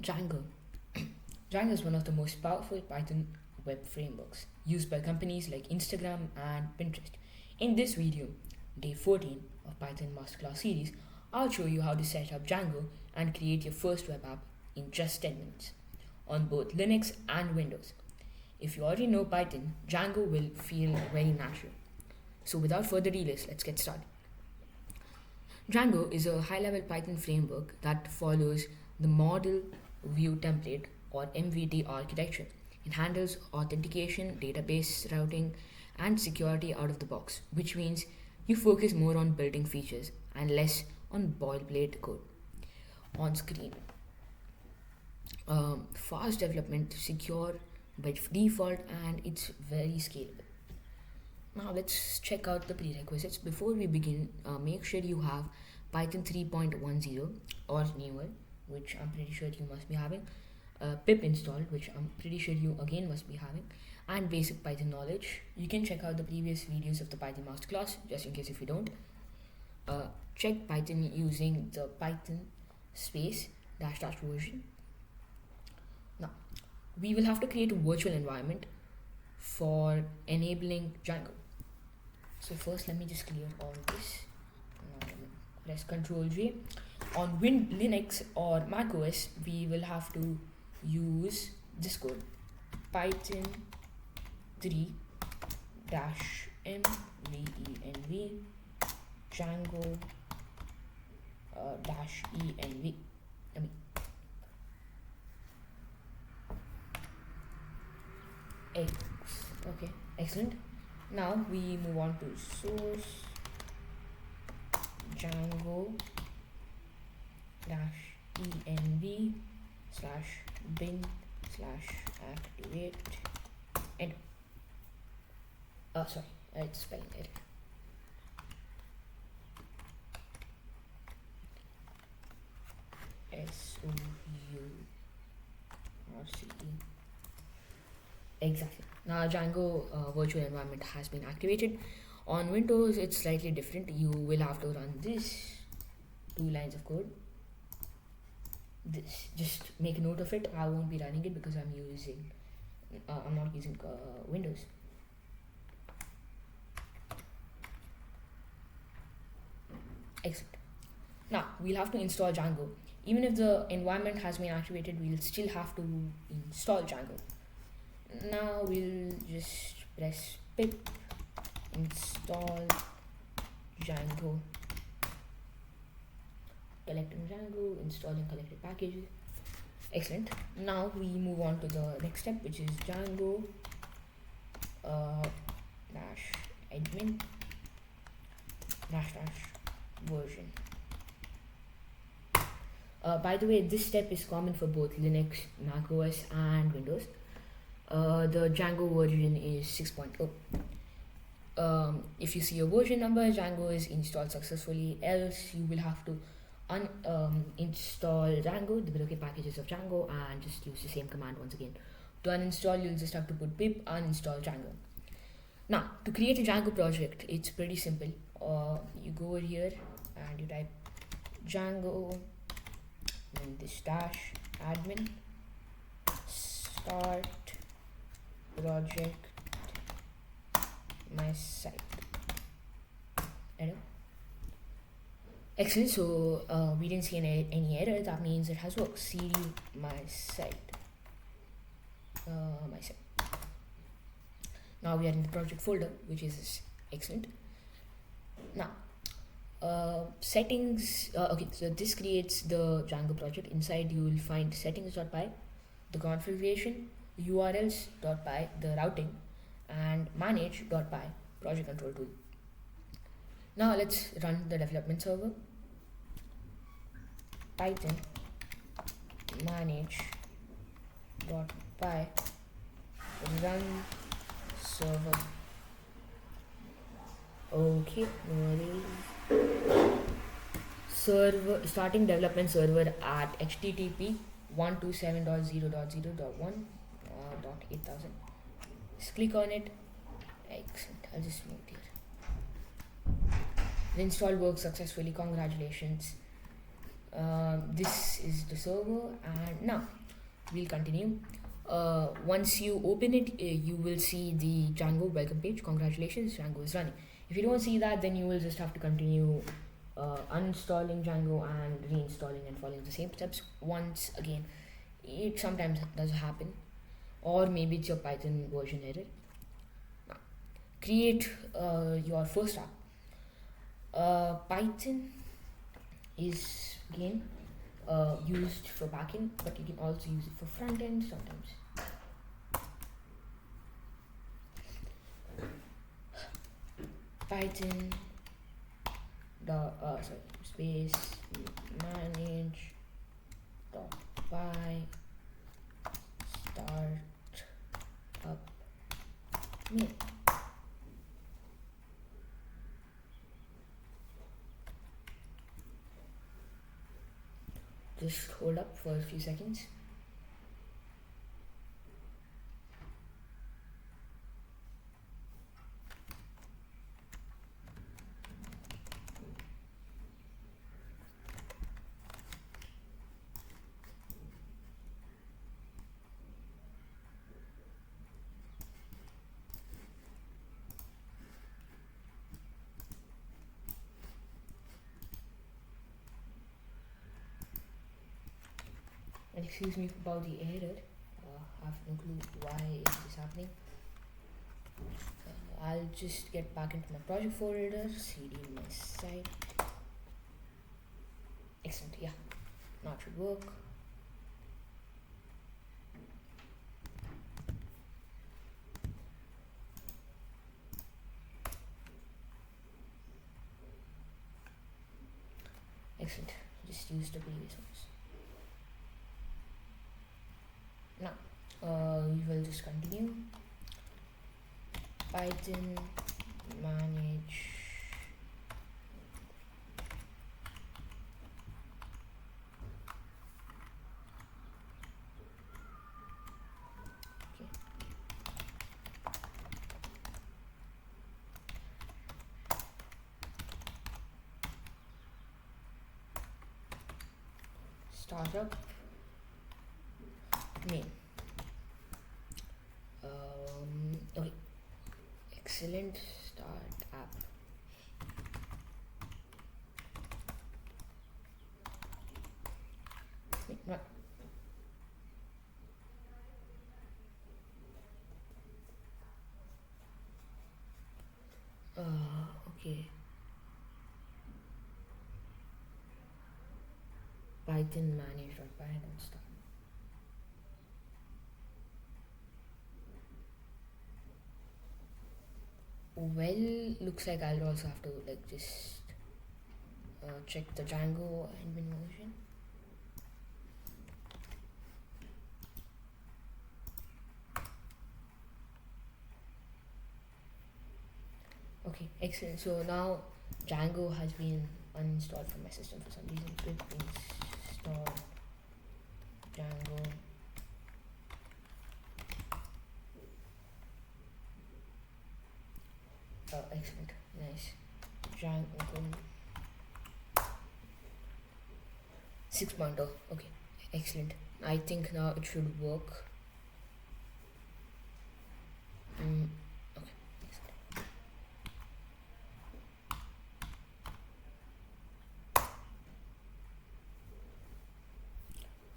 Django. Django is one of the most powerful Python web frameworks used by companies like Instagram and Pinterest. In this video, day 14 of Python Masterclass series, I'll show you how to set up Django and create your first web app in just 10 minutes on both Linux and Windows. If you already know Python, Django will feel very natural. So without further delays, let's get started. Django is a high-level Python framework that follows the model view template or MVT architecture. It handles authentication, database routing, and security out of the box, which means you focus more on building features and less on boilerplate code. On screen, fast development, secure by default, and it's very scalable. Now let's check out the prerequisites. Before we begin, make sure you have Python 3.10 or newer, which I'm pretty sure you must be having, pip installed, which I'm pretty sure you again must be having, and basic Python knowledge. You can check out the previous videos of the Python Masterclass, just in case if you don't. Check Python using the Python space dash version. Now, we will have to create a virtual environment for enabling Django. So first, let me just clear all this. Now, press Ctrl J. On Linux or macOS, we will have to use this code: Python 3 -mvenv Django -env. Okay, excellent. Now we move on to source Django -env /bin /activate and sorry, it's spelling error. SOURCE. Exactly. Now Django virtual environment has been activated. On Windows, it's slightly different. You will have to run this 2 lines of code. This, just make a note of it. I won't be running it because I'm not using Windows. Excellent. Now we'll have to install Django. Even if the environment has been activated, we'll still have to install Django. Now we'll just press pip install Django, collecting Django, installing collected packages. Excellent. Now we move on to the next step, which is Django -admin --version. By the way, this step is common for both Linux, macOS, and Windows. The Django version is 6.0. If you see a version number, Django is installed successfully. Else, you will have to uninstall Django, the built-in packages of Django, and just use the same command once again. To uninstall, you'll just have to put pip uninstall Django. Now, to create a Django project, it's pretty simple. You go over here and you type Django, and this dash admin start project my site. Excellent. So we didn't see any error. That means it has worked. cd my site. Now we are in the project folder, which is excellent. Now settings. Okay, so this creates the Django project. Inside you will find settings.py, the configuration, urls.py, the routing, and manage.py, project control tool. Now let's run the development server. Python manage.py run server. Okay, server starting development server at http 127.0.0.1.8000. Just click on it. Excellent. I'll just move it here. The install worked successfully. Congratulations. This is the server, and now we'll continue. Once you open it, you will see the Django welcome page. Congratulations, Django is running. If you don't see that, then you will just have to continue uninstalling Django and reinstalling and following the same steps once again. It sometimes does happen, or maybe it's your Python version error. Now, create your first app. Python is again used for backend, but you can also use it for front end sometimes. Python space manage dot py start up main. Just hold up for a few seconds. Excuse me about the error. I have no clue why is this happening. I'll just get back into my project folder, cd my site. Excellent, yeah, now it should work. Excellent, just use the previous ones. Now, we will just continue. Python manage startup main. Okay, excellent, start app. Right. Okay. Python manage.py and start. Well, looks like I'll also have to just check the Django admin version. Okay, excellent. So now Django has been uninstalled from my system for some reason. Pip install Django. Excellent, nice. Django 6.0. Okay, excellent. I think now it should work. Okay.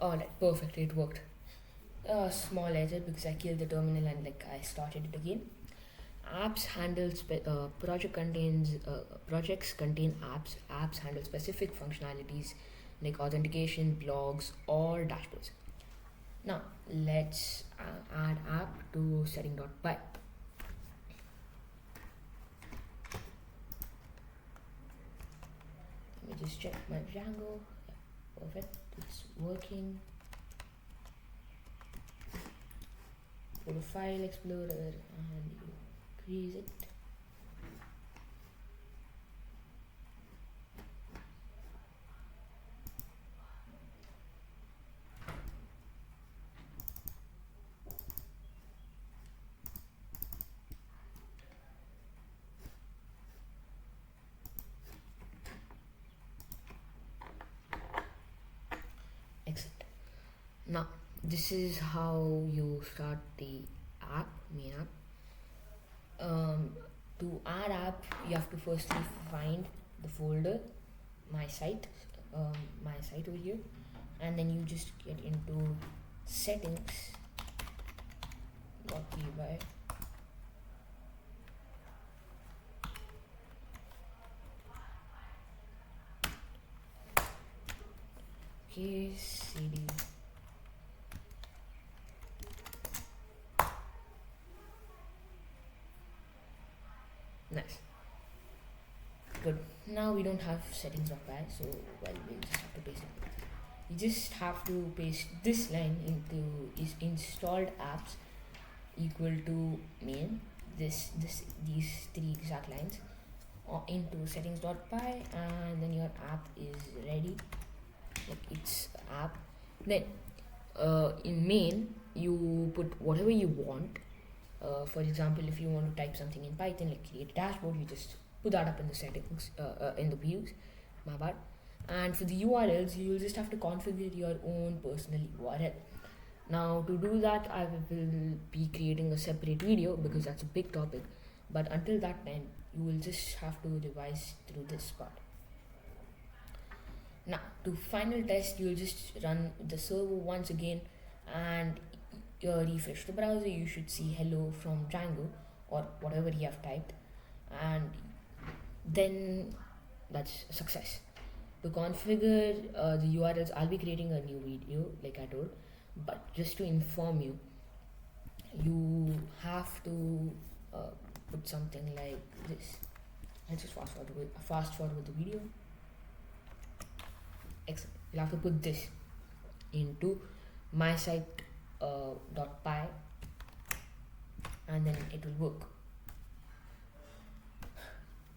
Alright, perfect, it worked. A small error because I killed the terminal and I started it again. Apps handles projects contain apps. Apps handle specific functionalities like authentication, blogs, or dashboards. Now let's add app to setting.py. Let me just check my Django. Yeah, perfect, it's working. Go to File Explorer and increase it. Now, this is how you start the main app. To add app, you have to firstly find the folder, my site, over here, and then you just get into settings. .py. Okay, cd. Nice. Good. Now we don't have settings.py, so well, we'll just have to paste it. You just have to paste this line into is installed apps equal to main. These three exact lines into settings.py, and then your app is ready. Like it's app. Then in main you put whatever you want. For example, if you want to type something in Python, like create a dashboard, you just put that up in the settings, in the views, my bad. And for the URLs, you'll just have to configure your own personal URL. Now to do that, I will be creating a separate video because that's a big topic. But until that time, you will just have to revise through this part. Now to final test, you'll just run the server once again and refresh the browser. You should see hello from Django or whatever you have typed, and then that's a success. To configure the URLs, I'll be creating a new video like I told, but just to inform you, you have to put something like this. Let's just fast forward the video. Excellent. You'll have to put this into my site .py, and then it will work.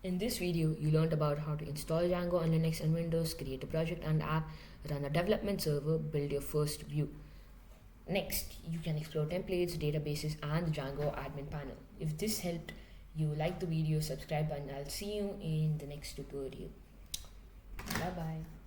In this video, you learned about how to install Django on Linux and Windows, create a project and app, run a development server, build your first view. Next, you can explore templates, databases, and the Django admin panel. If this helped you, like the video, subscribe, and I'll see you in the next tutorial. Bye bye.